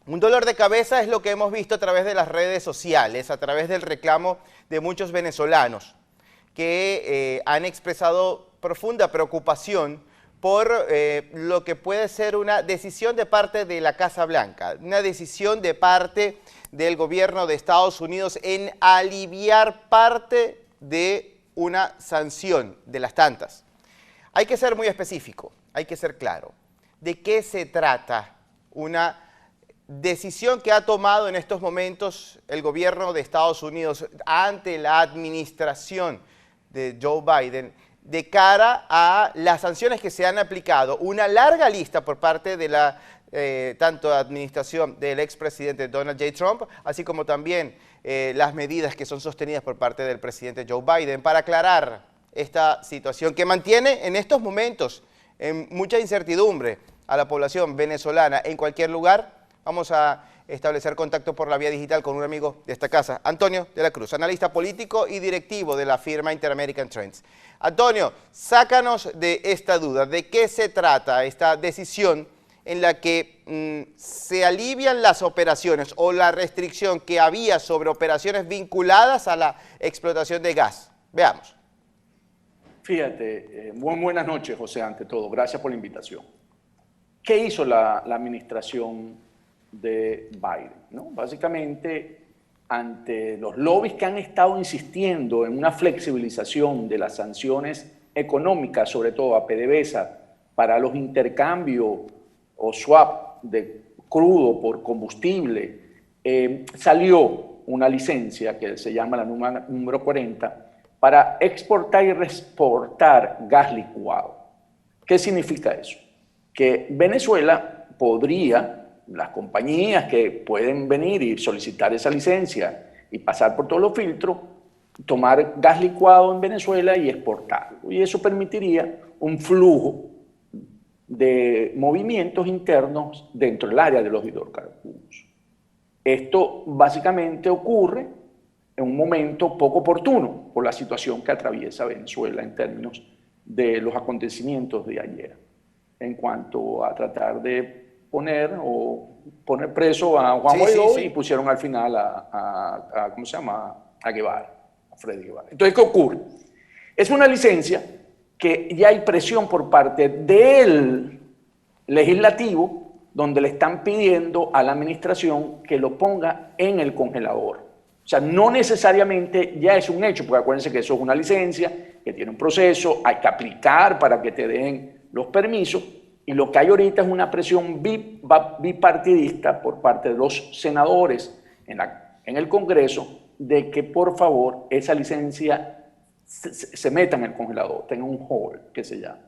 Un dolor de cabeza es lo que hemos visto a través de las redes sociales, a través del reclamo de muchos venezolanos que han expresado profunda preocupación por lo que puede ser una decisión de parte de la Casa Blanca, una decisión de parte del gobierno de Estados Unidos en aliviar parte de una sanción de las tantas. Hay que ser muy específico, hay que ser claro. ¿De qué se trata una decisión que ha tomado en estos momentos el gobierno de Estados Unidos ante la administración de Joe Biden de cara a las sanciones que se han aplicado? Una larga lista por parte de la tanto administración del expresidente Donald J. Trump, así como también las medidas que son sostenidas por parte del presidente Joe Biden para aclarar esta situación que mantiene en estos momentos en mucha incertidumbre a la población venezolana en cualquier lugar. Vamos a establecer contacto por la vía digital con un amigo de esta casa, Antonio de la Cruz, analista político y directivo de la firma Inter-American Trends. Antonio, sácanos de esta duda. ¿De qué se trata esta decisión en la que se alivian las operaciones o la restricción que había sobre operaciones vinculadas a la explotación de gas? Veamos. Fíjate, muy buenas noches, José, ante todo. Gracias por la invitación. ¿Qué hizo la administración de Biden? ¿No? Básicamente, ante los lobbies que han estado insistiendo en una flexibilización de las sanciones económicas, sobre todo a PDVSA, para los intercambios o swap de crudo por combustible, salió una licencia que se llama la número 40 para exportar y reexportar gas licuado. ¿Qué significa eso? Que Venezuela podría, las compañías que pueden venir y solicitar esa licencia y pasar por todos los filtros, tomar gas licuado en Venezuela y exportarlo. Y eso permitiría un flujo de movimientos internos dentro del área de los hidrocarburos. Esto básicamente ocurre en un momento poco oportuno por la situación que atraviesa Venezuela en términos de los acontecimientos de ayer, en cuanto a tratar de poner preso a Juan Guaidó y pusieron al final a ¿cómo se llama? A Guevara, a Freddy Guevara. Entonces, ¿qué ocurre? Es una licencia que ya hay presión por parte del legislativo, donde le están pidiendo a la administración que lo ponga en el congelador. O sea, no necesariamente ya es un hecho, porque acuérdense que eso es una licencia, que tiene un proceso, hay que aplicar para que te den los permisos, y lo que hay ahorita es una presión bipartidista por parte de los senadores en el Congreso de que por favor esa licencia se meta en el congelador, tenga un hold que se llama,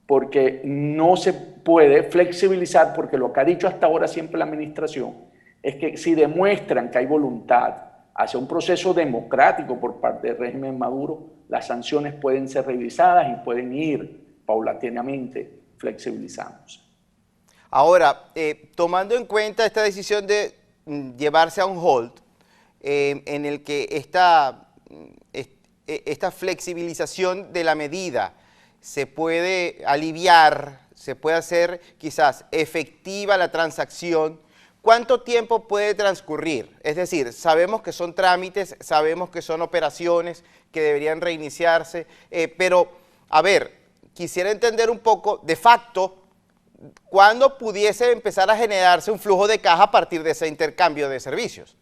porque no se puede flexibilizar, porque lo que ha dicho hasta ahora siempre la administración es que si demuestran que hay voluntad hacia un proceso democrático por parte del régimen Maduro, las sanciones pueden ser revisadas y pueden ir paulatinamente flexibilizándose. Ahora, tomando en cuenta esta decisión de llevarse a un hold, en el que esta flexibilización de la medida se puede aliviar, se puede hacer quizás efectiva la transacción, ¿cuánto tiempo puede transcurrir? Es decir, sabemos que son trámites, sabemos que son operaciones que deberían reiniciarse, pero, a ver, quisiera entender un poco, de facto, ¿cuándo pudiese empezar a generarse un flujo de caja a partir de ese intercambio de servicios?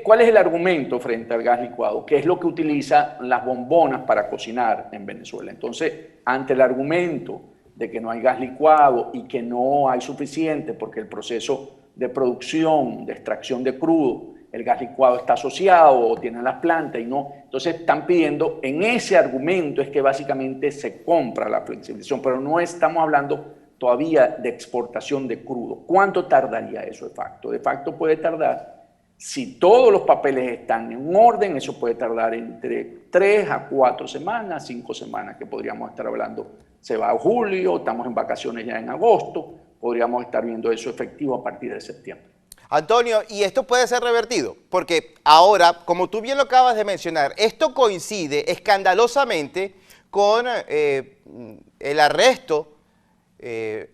¿Cuál es el argumento frente al gas licuado? ¿Qué es lo que utilizan las bombonas para cocinar en Venezuela? Entonces, ante el argumento de que no hay gas licuado y que no hay suficiente porque el proceso de producción, de extracción de crudo, el gas licuado está asociado o tienen las plantas y no, entonces están pidiendo, en ese argumento es que básicamente se compra la flexibilización, pero no estamos hablando todavía de exportación de crudo. ¿Cuánto tardaría eso de facto? De facto puede tardar, si todos los papeles están en orden, eso puede tardar entre 3 a 4 semanas, 5 semanas, que podríamos estar hablando. Se va a julio, estamos en vacaciones ya en agosto, podríamos estar viendo eso efectivo a partir de septiembre. Antonio, ¿y esto puede ser revertido? Porque ahora, como tú bien lo acabas de mencionar, esto coincide escandalosamente con el arresto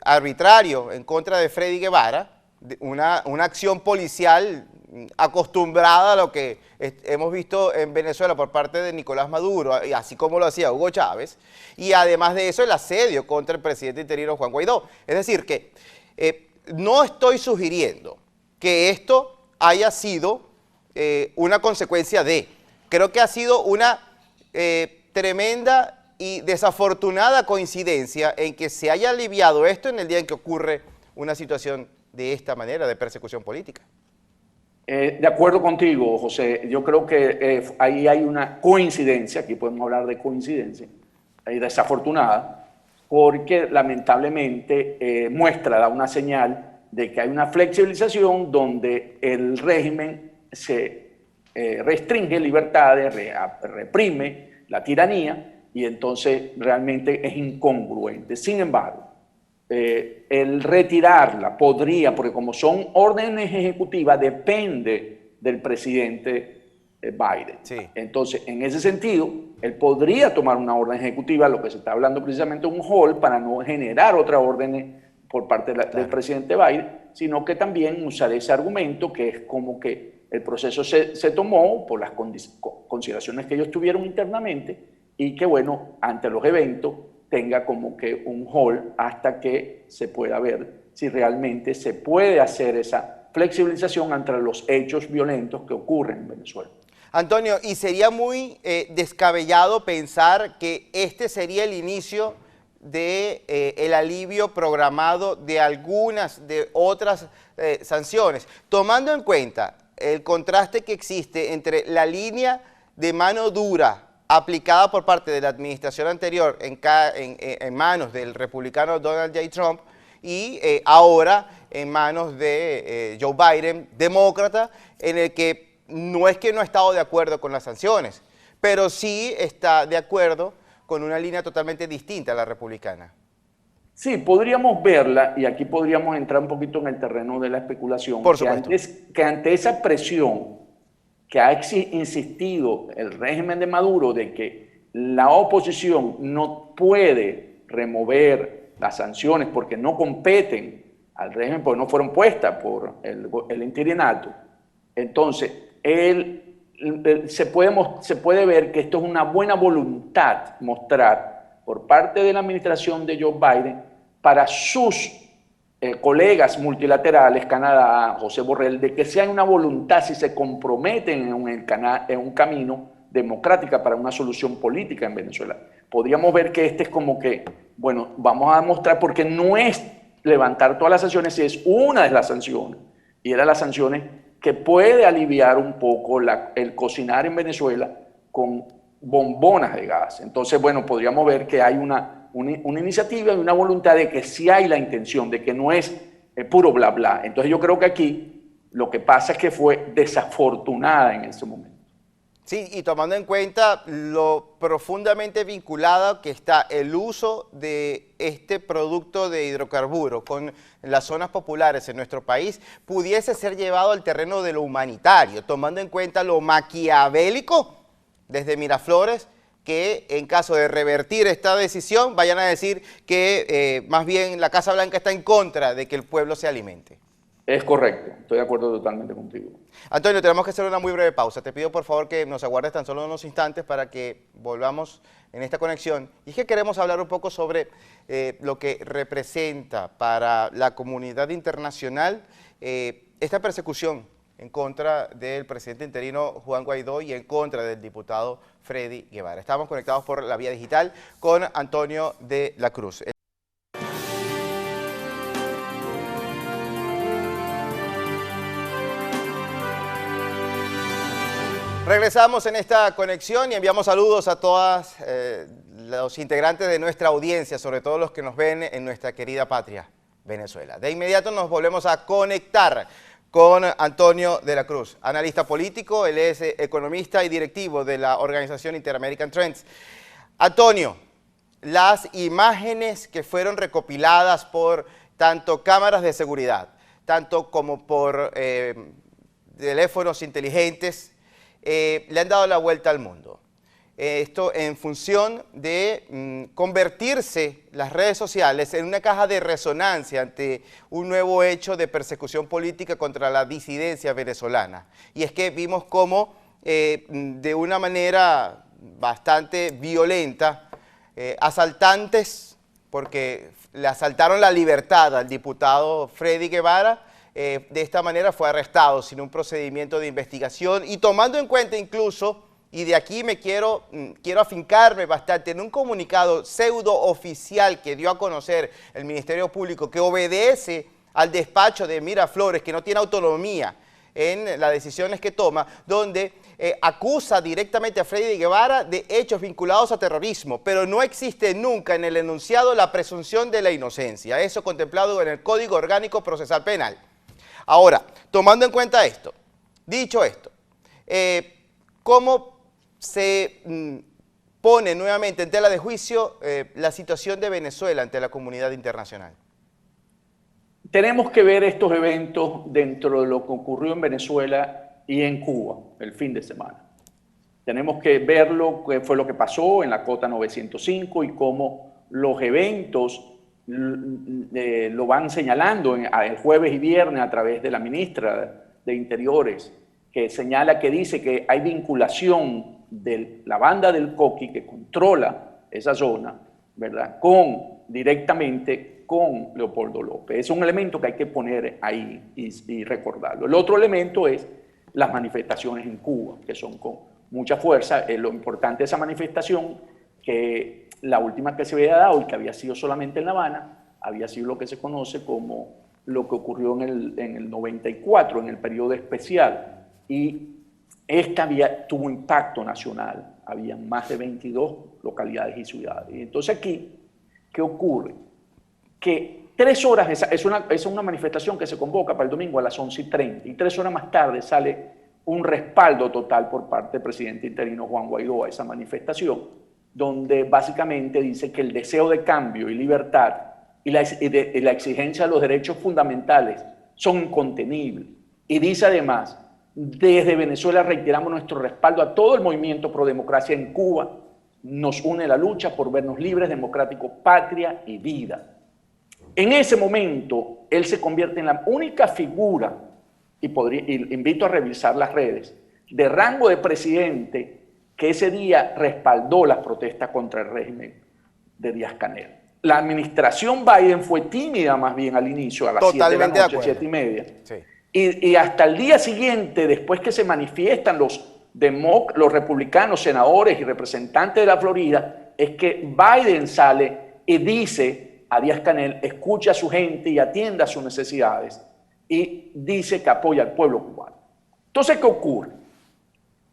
arbitrario en contra de Freddy Guevara, una acción policial acostumbrada a lo que hemos visto en Venezuela por parte de Nicolás Maduro, así como lo hacía Hugo Chávez, y además de eso el asedio contra el presidente interino Juan Guaidó. Es decir, que no estoy sugiriendo que esto haya sido una consecuencia de, creo que ha sido una tremenda y desafortunada coincidencia en que se haya aliviado esto en el día en que ocurre una situación de esta manera de persecución política. De acuerdo contigo, José. Yo creo que ahí hay una coincidencia, aquí podemos hablar de coincidencia, desafortunada, porque lamentablemente da una señal de que hay una flexibilización donde el régimen se restringe libertades, reprime la tiranía y entonces realmente es incongruente. Sin embargo, el retirarla podría, porque como son órdenes ejecutivas, depende del presidente Biden. Sí. Entonces, en ese sentido, él podría tomar una orden ejecutiva, lo que se está hablando precisamente un hold, para no generar otra orden por parte del presidente Biden, sino que también usar ese argumento que es como que el proceso se tomó por las consideraciones que ellos tuvieron internamente y que, bueno, ante los eventos, tenga como que un hold hasta que se pueda ver si realmente se puede hacer esa flexibilización entre los hechos violentos que ocurren en Venezuela. Antonio, y sería muy descabellado pensar que este sería el inicio de el alivio programado de algunas de otras sanciones, tomando en cuenta el contraste que existe entre la línea de mano dura aplicada por parte de la administración anterior en manos del republicano Donald J. Trump y ahora en manos de Joe Biden, demócrata, en el que no es que no ha estado de acuerdo con las sanciones, pero sí está de acuerdo con una línea totalmente distinta a la republicana. Sí, podríamos verla, y aquí podríamos entrar un poquito en el terreno de la especulación, Por supuesto. que ante esa presión que ha insistido el régimen de Maduro de que la oposición no puede remover las sanciones porque no competen al régimen, porque no fueron puestas por el interinato, entonces se puede ver que esto es una buena voluntad mostrar por parte de la administración de Joe Biden para sus colegas multilaterales, Canadá, José Borrell, de que sea una voluntad, si se comprometen en un camino democrático para una solución política en Venezuela. Podríamos ver que este es como que, bueno, vamos a mostrar, porque no es levantar todas las sanciones, si es una de las sanciones, y era las sanciones que puede aliviar un poco el cocinar en Venezuela con bombonas de gas. Entonces, bueno, podríamos ver que hay una iniciativa y una voluntad de que sí hay la intención, de que no es puro bla bla. Entonces yo creo que aquí lo que pasa es que fue desafortunada en ese momento. Sí, y tomando en cuenta lo profundamente vinculado que está el uso de este producto de hidrocarburos con las zonas populares en nuestro país, pudiese ser llevado al terreno de lo humanitario, tomando en cuenta lo maquiavélico desde Miraflores, que en caso de revertir esta decisión vayan a decir que más bien la Casa Blanca está en contra de que el pueblo se alimente. Es correcto, estoy de acuerdo totalmente contigo. Antonio, tenemos que hacer una muy breve pausa. Te pido por favor que nos aguardes tan solo unos instantes para que volvamos en esta conexión. Y es que queremos hablar un poco sobre lo que representa para la comunidad internacional esta persecución en contra del presidente interino Juan Guaidó y en contra del diputado Freddy Guevara. Estamos conectados por la vía digital con Antonio de la Cruz. Regresamos en esta conexión y enviamos saludos a todos los integrantes de nuestra audiencia, sobre todo los que nos ven en nuestra querida patria, Venezuela. De inmediato nos volvemos a conectar con Antonio de la Cruz, analista político, él es economista y directivo de la organización Inter-American Trends. Antonio, las imágenes que fueron recopiladas por tanto cámaras de seguridad, tanto como por teléfonos inteligentes, le han dado la vuelta al mundo. esto en función de convertirse las redes sociales en una caja de resonancia ante un nuevo hecho de persecución política contra la disidencia venezolana. Y es que vimos cómo de una manera bastante violenta, asaltantes, porque le asaltaron la libertad al diputado Freddy Guevara, de esta manera fue arrestado sin un procedimiento de investigación y tomando en cuenta incluso, y de aquí me quiero afincarme bastante, en un comunicado pseudo oficial que dio a conocer el Ministerio Público, que obedece al despacho de Miraflores, que no tiene autonomía en las decisiones que toma, donde acusa directamente a Freddy Guevara de hechos vinculados a terrorismo, pero no existe nunca en el enunciado la presunción de la inocencia, eso contemplado en el Código Orgánico Procesal Penal. Ahora, tomando en cuenta esto, dicho esto, ¿cómo se pone nuevamente en tela de juicio la situación de Venezuela ante la comunidad internacional? Tenemos que ver estos eventos dentro de lo que ocurrió en Venezuela y en Cuba el fin de semana. Tenemos que ver lo que fue lo que pasó en la Cota 905 y cómo los eventos lo van señalando el jueves y viernes a través de la ministra de Interiores, que señala, que dice que hay vinculación de la banda del Coqui, que controla esa zona, ¿verdad?, directamente con Leopoldo López. Es un elemento que hay que poner ahí y recordarlo. El otro elemento es las manifestaciones en Cuba, que son con mucha fuerza. Lo importante de esa manifestación, que la última que se había dado y que había sido solamente en La Habana, había sido lo que se conoce como lo que ocurrió en el 94, en el periodo especial, y esta tuvo impacto nacional. Había más de 22 localidades y ciudades. Y entonces aquí, ¿qué ocurre? Que 3 horas, es una manifestación que se convoca para el domingo a las 11:30, y 3 horas más tarde sale un respaldo total por parte del presidente interino Juan Guaidó a esa manifestación, donde básicamente dice que el deseo de cambio y libertad y la exigencia de los derechos fundamentales son incontenibles. Y dice además: desde Venezuela reiteramos nuestro respaldo a todo el movimiento pro democracia en Cuba. Nos une la lucha por vernos libres, democráticos, patria y vida. En ese momento, él se convierte en la única figura, y invito a revisar las redes, de rango de presidente que ese día respaldó las protestas contra el régimen de Díaz-Canel. La administración Biden fue tímida más bien al inicio, a las 7 de la noche, 7:30. Sí. Y hasta el día siguiente, después que se manifiestan los republicanos, senadores y representantes de la Florida, es que Biden sale y dice a Díaz-Canel: escucha a su gente y atienda a sus necesidades, y dice que apoya al pueblo cubano. Entonces, ¿qué ocurre?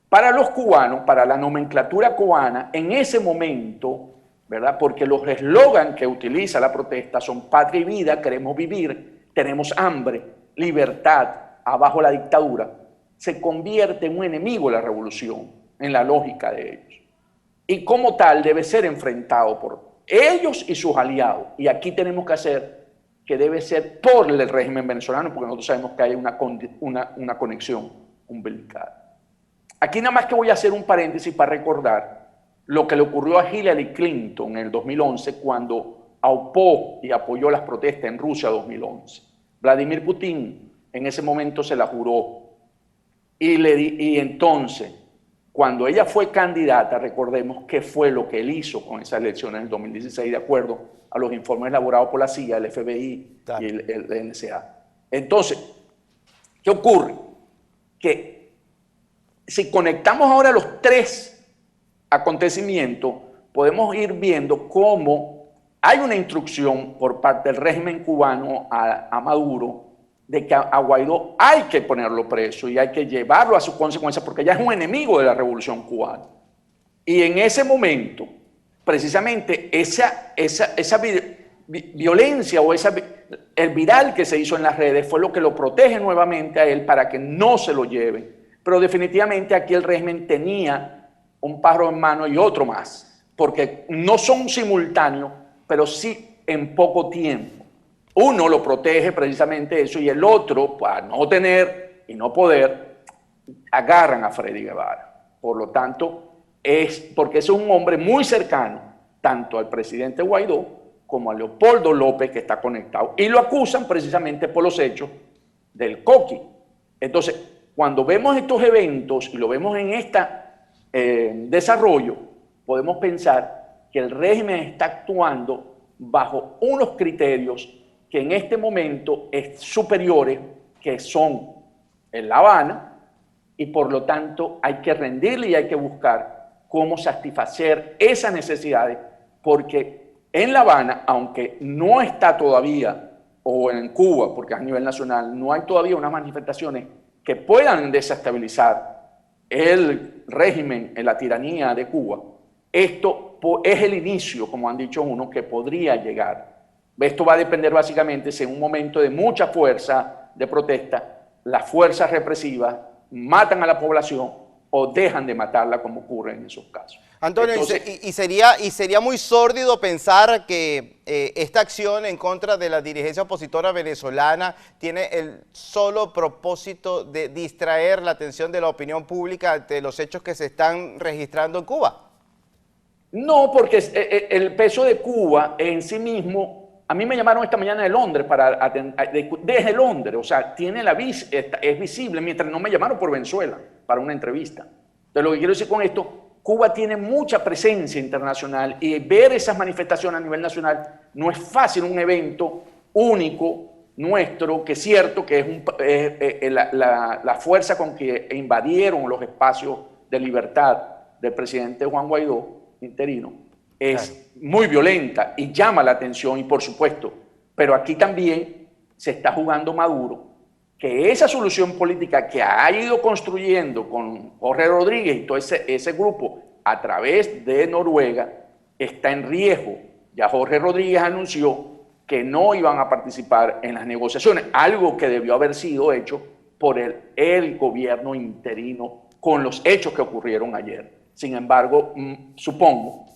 Para los cubanos, para la nomenclatura cubana, en ese momento, ¿verdad?, porque los eslogans que utiliza la protesta son patria y vida, queremos vivir, tenemos hambre, libertad, abajo la dictadura, se convierte en un enemigo de la revolución, en la lógica de ellos. Y como tal debe ser enfrentado por ellos y sus aliados. Y aquí tenemos que hacer que debe ser por el régimen venezolano, porque nosotros sabemos que hay una conexión umbilical. Aquí nada más que voy a hacer un paréntesis para recordar lo que le ocurrió a Hillary Clinton en el 2011, cuando aupó y apoyó las protestas en Rusia 2011. Vladimir Putin en ese momento se la juró. Y entonces, cuando ella fue candidata, recordemos qué fue lo que él hizo con esas elecciones en el 2016, de acuerdo a los informes elaborados por la CIA, el FBI y el NSA. Entonces, ¿qué ocurre? Que si conectamos ahora los 3 acontecimientos, podemos ir viendo cómo hay una instrucción por parte del régimen cubano a Maduro de que a Guaidó hay que ponerlo preso y hay que llevarlo a sus consecuencias, porque ya es un enemigo de la revolución cubana. Y en ese momento, precisamente esa violencia o el viral que se hizo en las redes fue lo que lo protege nuevamente a él para que no se lo lleven. Pero definitivamente aquí el régimen tenía un pájaro en mano y otro más, porque no son simultáneos, pero sí en poco tiempo. Uno lo protege precisamente eso, y el otro, para no tener y no poder, agarran a Freddy Guevara. Por lo tanto, es porque es un hombre muy cercano tanto al presidente Guaidó como a Leopoldo López, que está conectado. Y lo acusan precisamente por los hechos del Coqui. Entonces, cuando vemos estos eventos y lo vemos en este desarrollo, podemos pensar que el régimen está actuando bajo unos criterios que en este momento es superiores, que son en La Habana, y por lo tanto hay que rendirle y hay que buscar cómo satisfacer esas necesidades, porque en La Habana, aunque no está todavía, o en Cuba, porque a nivel nacional, no hay todavía unas manifestaciones que puedan desestabilizar el régimen, la tiranía de Cuba, esto es el inicio, como han dicho unos, que podría llegar. Esto va a depender básicamente si en un momento de mucha fuerza de protesta, las fuerzas represivas matan a la población o dejan de matarla, como ocurre en esos casos. Antonio, entonces, sería muy sórdido pensar que esta acción en contra de la dirigencia opositora venezolana tiene el solo propósito de distraer la atención de la opinión pública ante los hechos que se están registrando en Cuba. No, porque el peso de Cuba en sí mismo, a mí me llamaron esta mañana de Londres, desde Londres, o sea, es visible, mientras no me llamaron por Venezuela para una entrevista. Entonces, lo que quiero decir con esto, Cuba tiene mucha presencia internacional y ver esas manifestaciones a nivel nacional no es fácil, un evento único nuestro, que es cierto que es la fuerza con que invadieron los espacios de libertad del presidente Juan Guaidó, interino, es muy violenta y llama la atención, y por supuesto, pero aquí también se está jugando Maduro, que esa solución política que ha ido construyendo con Jorge Rodríguez y todo ese grupo a través de Noruega está en riesgo. Ya Jorge Rodríguez anunció que no iban a participar en las negociaciones, algo que debió haber sido hecho por el gobierno interino con los hechos que ocurrieron ayer. Sin embargo, supongo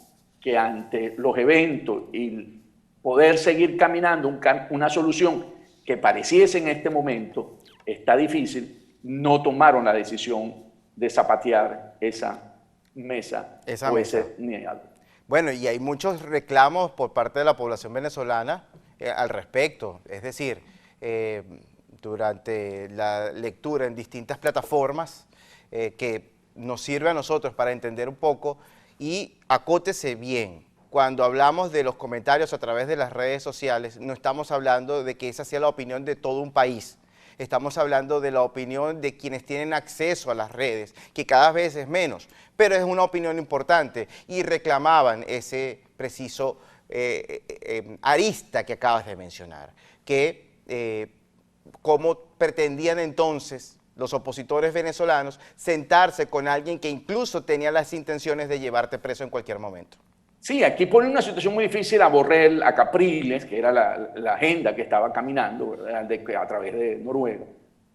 que ante los eventos y poder seguir caminando una solución que pareciese en este momento está difícil, no tomaron la decisión de zapatear esa mesa o ese diálogo. Bueno, y hay muchos reclamos por parte de la población venezolana al respecto. Es decir, durante la lectura en distintas plataformas que nos sirve a nosotros para entender un poco, y acótese bien. Cuando hablamos de los comentarios a través de las redes sociales, no estamos hablando de que esa sea la opinión de todo un país. Estamos hablando de la opinión de quienes tienen acceso a las redes, que cada vez es menos, pero es una opinión importante, y reclamaban ese preciso arista que acabas de mencionar, que cómo pretendían entonces los opositores venezolanos sentarse con alguien que incluso tenía las intenciones de llevarte preso en cualquier momento. Sí, aquí pone una situación muy difícil a Borrell, a Capriles, que era la agenda que estaba caminando, ¿verdad?, a través de Noruega.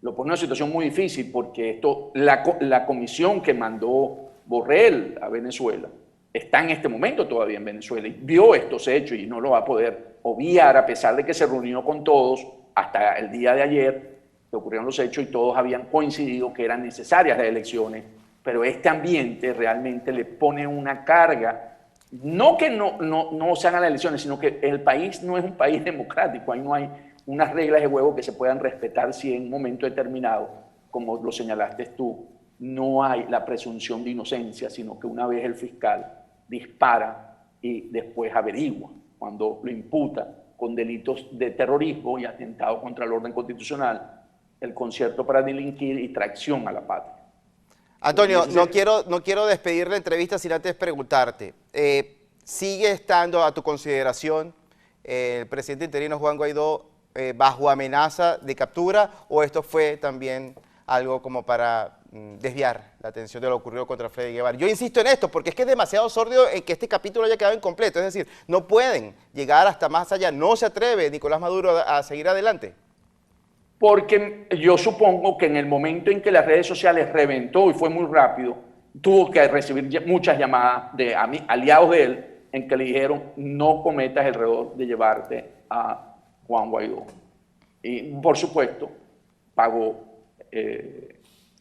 Lo pone en una situación muy difícil porque la comisión que mandó Borrell a Venezuela está en este momento todavía en Venezuela y vio estos hechos y no lo va a poder obviar, a pesar de que se reunió con todos hasta el día de ayer que ocurrieron los hechos y todos habían coincidido que eran necesarias las elecciones, pero este ambiente realmente le pone una carga. No que no se hagan las elecciones, sino que el país no es un país democrático, ahí no hay unas reglas de juego que se puedan respetar si en un momento determinado, como lo señalaste tú, no hay la presunción de inocencia, sino que una vez el fiscal dispara y después averigua, cuando lo imputa con delitos de terrorismo y atentado contra el orden constitucional, el concierto para delinquir y traición a la patria. Antonio, no quiero despedir la entrevista sin antes preguntarte, ¿sigue estando a tu consideración el presidente interino Juan Guaidó bajo amenaza de captura, o esto fue también algo como para desviar la atención de lo ocurrido contra Freddy Guevara? Yo insisto en esto porque es que es demasiado sórdido en que este capítulo haya quedado incompleto, es decir, no pueden llegar hasta más allá, no se atreve Nicolás Maduro a seguir adelante. Porque yo supongo que en el momento en que las redes sociales reventó y fue muy rápido, tuvo que recibir muchas llamadas de aliados de él en que le dijeron no cometas el error de llevarte a Juan Guaidó. Y por supuesto pagó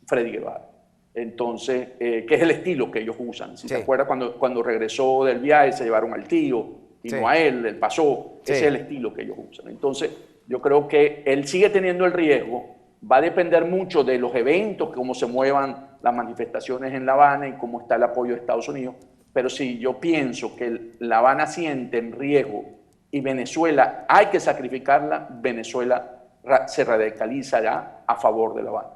Freddy Guevara. Entonces, que es el estilo que ellos usan. Si Sí. te acuerdas, cuando regresó del viaje se llevaron al tío y Sí. no a él pasó. Sí. Ese es el estilo que ellos usan. Entonces, yo creo que él sigue teniendo el riesgo. Va a depender mucho de los eventos, cómo se muevan las manifestaciones en La Habana y cómo está el apoyo de Estados Unidos. Pero sí, yo pienso que La Habana siente en riesgo y Venezuela hay que sacrificarla, Venezuela se radicalizará a favor de La Habana.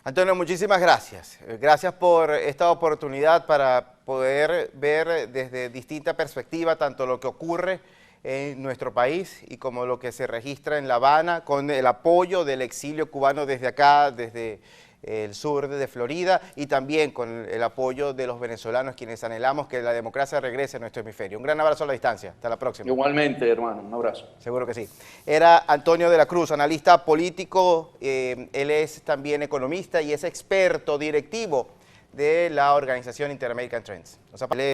Antonio, muchísimas gracias. Gracias por esta oportunidad para poder ver desde distinta perspectiva tanto lo que ocurre en nuestro país y como lo que se registra en La Habana con el apoyo del exilio cubano desde acá, desde el sur de Florida, y también con el apoyo de los venezolanos quienes anhelamos que la democracia regrese a nuestro hemisferio. Un gran abrazo a la distancia. Hasta la próxima. Igualmente, hermano. Un abrazo. Seguro que sí. Era Antonio de la Cruz, analista político. Él es también economista y es experto directivo de la organización Inter-American Trends.